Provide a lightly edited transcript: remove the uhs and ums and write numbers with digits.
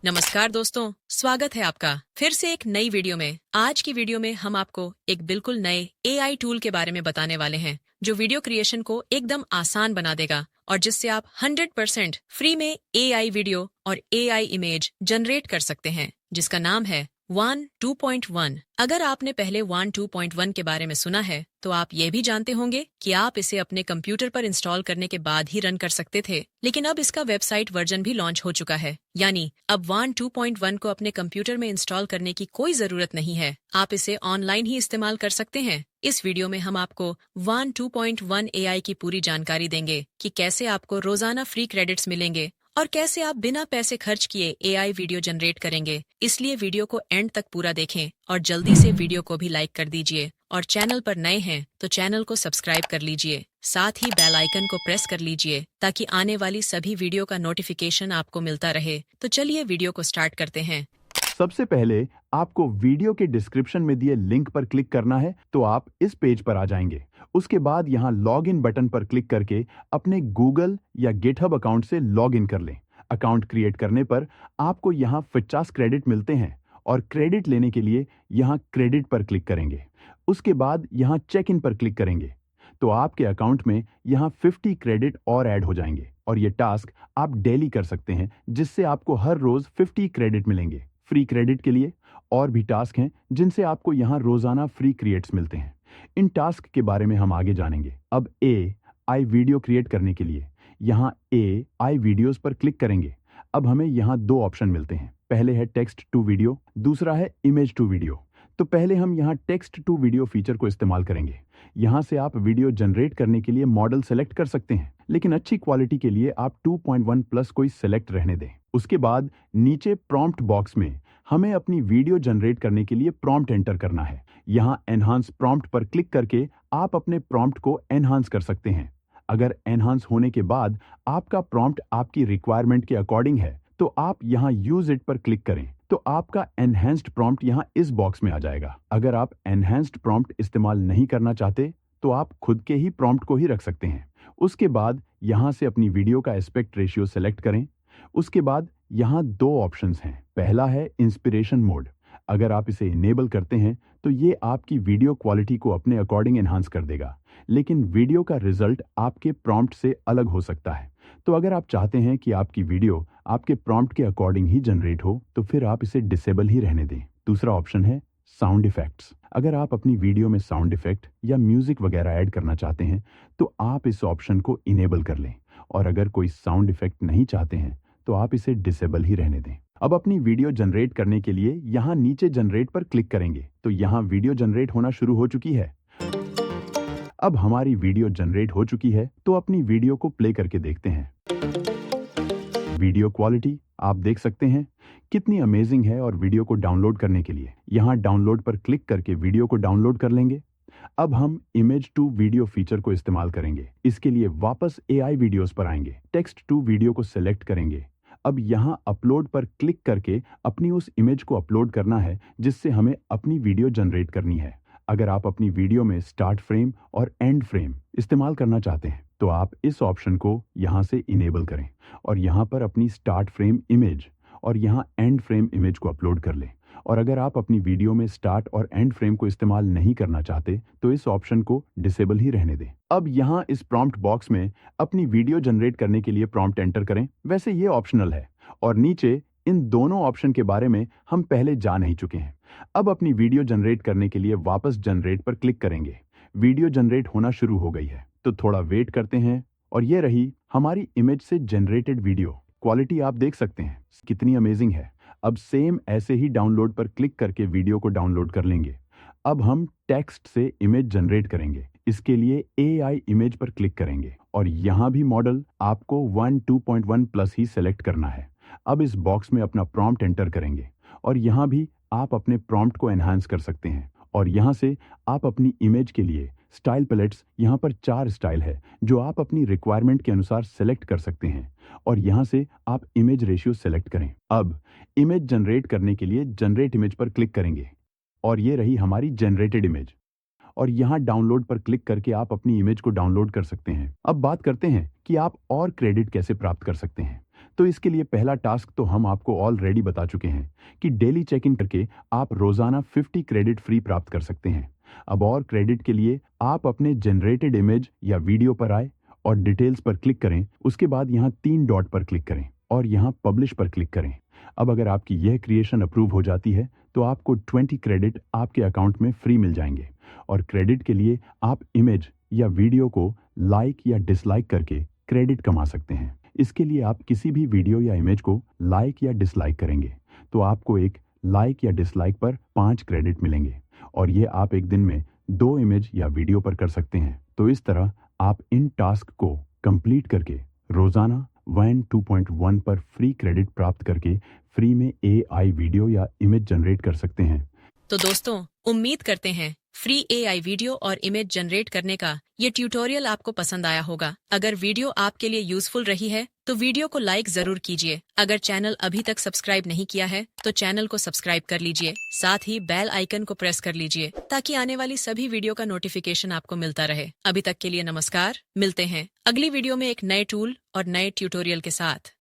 नमस्कार दोस्तों, स्वागत है आपका फिर से एक नई वीडियो में। आज की वीडियो में हम आपको एक बिल्कुल नए एआई टूल के बारे में बताने वाले हैं जो वीडियो क्रिएशन को एकदम आसान बना देगा और जिससे आप 100% फ्री में एआई वीडियो और एआई इमेज जनरेट कर सकते हैं, जिसका नाम है वन 2.1। अगर आपने पहले वन 2.1 के बारे में सुना है तो आप ये भी जानते होंगे कि आप इसे अपने कंप्यूटर पर इंस्टॉल करने के बाद ही रन कर सकते थे, लेकिन अब इसका वेबसाइट वर्जन भी लॉन्च हो चुका है। यानी अब वन 2.1 को अपने कंप्यूटर में इंस्टॉल करने की कोई जरूरत नहीं है, आप इसे ऑनलाइन ही इस्तेमाल कर सकते हैं। इस वीडियो में हम आपको वन 2.1 एआई की पूरी जानकारी देंगे कि कैसे आपको रोजाना फ्री क्रेडिट्स मिलेंगे और कैसे आप बिना पैसे खर्च किए एआई वीडियो जनरेट करेंगे। इसलिए वीडियो को एंड तक पूरा देखें और जल्दी से वीडियो को भी लाइक कर दीजिए और चैनल पर नए हैं तो चैनल को सब्सक्राइब कर लीजिए, साथ ही बेल आइकन को प्रेस कर लीजिए ताकि आने वाली सभी वीडियो का नोटिफिकेशन आपको मिलता रहे। तो चलिए वीडियो को स्टार्ट करते हैं। सबसे पहले आपको वीडियो के डिस्क्रिप्शन में दिए लिंक पर क्लिक करना है, तो आप इस पेज पर आ जाएंगे। उसके बाद यहां लॉग इन बटन पर क्लिक करके अपने गूगल या गिटहब अकाउंट से लॉग इन कर लें। अकाउंट क्रिएट करने पर आपको यहां 50 क्रेडिट मिलते हैं और क्रेडिट लेने के लिए यहां क्रेडिट पर क्लिक करेंगे। उसके बाद यहां चेक इन पर क्लिक करेंगे तो आपके अकाउंट में यहां 50 क्रेडिट और ऐड हो जाएंगे और ये टास्क आप डेली कर सकते हैं, जिससे आपको हर रोज 50 क्रेडिट मिलेंगे। फ्री क्रेडिट के लिए और भी टास्क हैं जिनसे आपको यहां रोजाना फ्री क्रिएट्स मिलते हैं। इन टास्क के बारे में हम आगे जानेंगे। अब आई वीडियो क्रिएट करने के लिए यहां आई वीडियोस पर क्लिक करेंगे। अब हमें यहां दो ऑप्शन मिलते हैं, पहले है टेक्स्ट टू वीडियो, दूसरा है इमेज टू वीडियो। तो पहले हम यहां टेक्स्ट टू वीडियो फीचर को इस्तेमाल करेंगे। यहां से आप वीडियो जनरेट करने के लिए मॉडल सेलेक्ट कर सकते हैं, लेकिन अच्छी क्वालिटी के लिए आप 2.1 प्लस कोई सेलेक्ट रहने दें। उसके बाद नीचे प्रॉम्प्ट बॉक्स में हमें अपनी वीडियो जनरेट करने के लिए प्रॉम्प्ट एंटर करना है। यहां एनहांस प्रॉम्प्ट पर क्लिक करके आप अपने प्रॉम्प्ट को एनहांस कर सकते हैं। अगर एनहांस होने के बाद आपका प्रॉम्प्ट आपकी रिक्वायरमेंट के अकॉर्डिंग है तो आप यहां यूज इट पर क्लिक करें तो आपका एनहेंस्ड प्रॉम्प्ट यहां इस बॉक्स में आ जाएगा। अगर आप एनहेंस्ड प्रॉम्प्ट इस्तेमाल नहीं करना चाहते तो आप खुद के ही प्रॉम्प्ट को ही रख सकते हैं। उसके बाद यहां से अपनी वीडियो का एस्पेक्ट रेशियो सेलेक्ट करें। उसके बाद यहां दो ऑप्शंस हैं, पहला है इंस्पिरेशन मोड। अगर आप इसे इनेबल करते हैं तो ये आपकी वीडियो क्वालिटी को अपने अकॉर्डिंग एनहांस कर देगा, लेकिन वीडियो का रिजल्ट आपके प्रॉम्प्ट से अलग हो सकता है। तो अगर आप चाहते हैं कि आपकी वीडियो आपके प्रॉम्प्ट के अकॉर्डिंग ही जनरेट हो तो फिर आप इसे डिसेबल ही रहने दें। दूसरा ऑप्शन है साउंड इफेक्ट्स। अगर आप अपनी वीडियो में साउंड इफेक्ट या म्यूजिक वगैरह ऐड करना चाहते हैं तो आप इस ऑप्शन को इनेबल कर लें, और अगर कोई साउंड इफेक्ट नहीं चाहते हैं तो आप इसे डिसेबल ही रहने दें। अब अपनी वीडियो जनरेट करने के लिए यहां नीचे जनरेट पर क्लिक करेंगे तो यहां वीडियो जनरेट होना शुरू हो चुकी है। अब हमारी वीडियो जनरेट हो चुकी है तो अपनी वीडियो को प्ले करके देखते हैं। वीडियो क्वालिटी आप देख सकते हैं कितनी अमेजिंग है, और वीडियो को डाउनलोड करने के लिए यहां डाउनलोड पर क्लिक करके वीडियो को डाउनलोड कर लेंगे। अब हम इमेज टू वीडियो फीचर को इस्तेमाल करेंगे। इसके लिए वापस एआई वीडियोस पर आएंगे, टेक्स्ट टू वीडियो को सिलेक्ट करेंगे। अब यहां अपलोड पर क्लिक करके अपनी उस इमेज को अपलोड करना है जिससे हमें अपनी वीडियो जनरेट करनी है। अगर आप अपनी वीडियो में स्टार्ट फ्रेम और एंड फ्रेम इस्तेमाल करना चाहते हैं तो आप इस ऑप्शन को यहां से इनेबल करें और यहां पर अपनी स्टार्ट फ्रेम इमेज और यहां एंड फ्रेम इमेज को अपलोड कर लें। और अगर आप अपनी वीडियो में स्टार्ट और एंड फ्रेम को इस्तेमाल नहीं करना चाहते तो इस ऑप्शन को डिसेबल ही रहने दें। अब यहां इस प्रॉम्प्ट बॉक्स में अपनी वीडियो जनरेट करने के लिए प्रॉम्प्ट एंटर करें। वैसे ये ऑप्शनल है और नीचे इन दोनों ऑप्शन के बारे में हम पहले जान ही चुके हैं। अब अपनी वीडियो जनरेट करने के लिए वापस जनरेट पर क्लिक करेंगे। वीडियो जनरेट होना शुरू हो गई है तो थोड़ा वेट करते हैं और ये रही हमारी इमेज से जनरेटेड वीडियो। क्वालिटी आप देख सकते हैं कितनी अमेजिंग है। अब सेम ऐसे ही डाउनलोड पर क्लिक करके वीडियो को डाउनलोड कर लेंगे। अब हम टेक्स्ट से इमेज जनरेट करेंगे। इसके लिए एआई इमेज पर क्लिक करेंगे और यहां भी मॉडल आपको वन 2.1 प्लस ही सेलेक्ट करना है। अब इस बॉक्स में अपना प्रॉम्प्ट एंटर करेंगे और यहां भी आप अपने प्रॉम्प्ट को एनहांस कर सकते हैं और यहां से आप अपनी इमेज के लिए स्टाइल पैलेट्स, यहां पर 4 स्टाइल है जो आप अपनी रिक्वायरमेंट के अनुसार सेलेक्ट कर सकते हैं और यहां से आप इमेज रेशियो सेलेक्ट करें। अब इमेज जनरेट करने के लिए जनरेट इमेज पर क्लिक करेंगे और ये रही हमारी जनरेटेड इमेज, और यहां डाउनलोड पर क्लिक करके आप अपनी इमेज को डाउनलोड कर सकते हैं। अब बात करते हैं कि आप और क्रेडिट कैसे प्राप्त कर सकते हैं। तो इसके लिए पहला टास्क तो हम आपको ऑलरेडी बता चुके हैं कि डेली चेक इन करके आप रोजाना 50 क्रेडिट फ्री प्राप्त कर सकते हैं। अब और क्रेडिट के लिए आप अपने जनरेटेड इमेज या वीडियो पर आए और डिटेल्स पर क्लिक करें। उसके बाद यहाँ 3 डॉट पर क्लिक करें और यहाँ पब्लिश पर क्लिक करें। अब अगर आपकी यह क्रिएशन अप्रूव हो जाती है तो आपको 20 क्रेडिट आपके अकाउंट में फ्री मिल जाएंगे। और क्रेडिट के लिए आप इमेज या वीडियो को लाइक या डिसलाइक करके क्रेडिट कमा सकते हैं। इसके लिए आप किसी भी वीडियो या इमेज को लाइक या डिसलाइक करेंगे तो आपको एक लाइक या डिसलाइक पर 5 क्रेडिट मिलेंगे और ये आप एक दिन में 2 इमेज या वीडियो पर कर सकते हैं। तो इस तरह आप इन टास्क को कंप्लीट करके रोजाना WAN 2.1 पर फ्री क्रेडिट प्राप्त करके फ्री में AI वीडियो या इमेज जनरेट कर सकते हैं। तो दोस्तों, उम्मीद करते हैं फ्री AI वीडियो और इमेज जनरेट करने का ये ट्यूटोरियल आपको पसंद आया होगा। अगर वीडियो आपके लिए यूजफुल रही है तो वीडियो को लाइक जरूर कीजिए। अगर चैनल अभी तक सब्सक्राइब नहीं किया है तो चैनल को सब्सक्राइब कर लीजिए। साथ ही बेल आइकन को प्रेस कर लीजिए ताकि आने वाली सभी वीडियो का नोटिफिकेशन आपको मिलता रहे। अभी तक के लिए नमस्कार, मिलते हैं अगली वीडियो में एक नए टूल और नए ट्यूटोरियल के साथ।